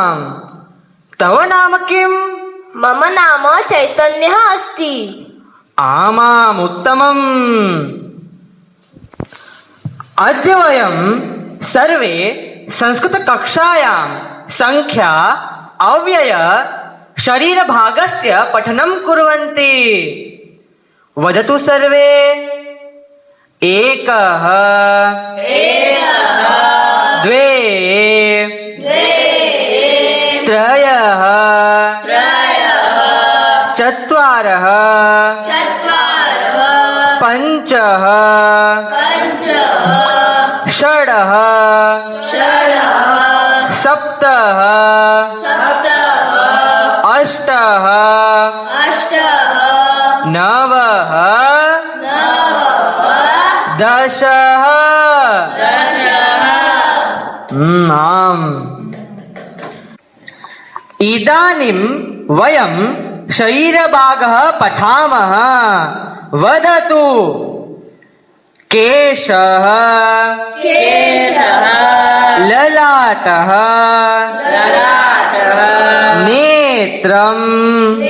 आम् तव नाम किम्? मम नाम चैतन्यः अस्ति। आमाम् उत्तमम्। अद्य वयं सर्वे संस्कृतकक्षायां संख्या अव्यय शरीरभागस्य पठनं कुर्वन्ति। वदतु सर्वे। एकः द्वे त्रयः चत्वारः पञ्चः षडः सप्तः अष्टः नवः दशः। आम्। इदानीं वयं शरीरभागः पठामः। वदतु। केशः ललाटः नेत्रम्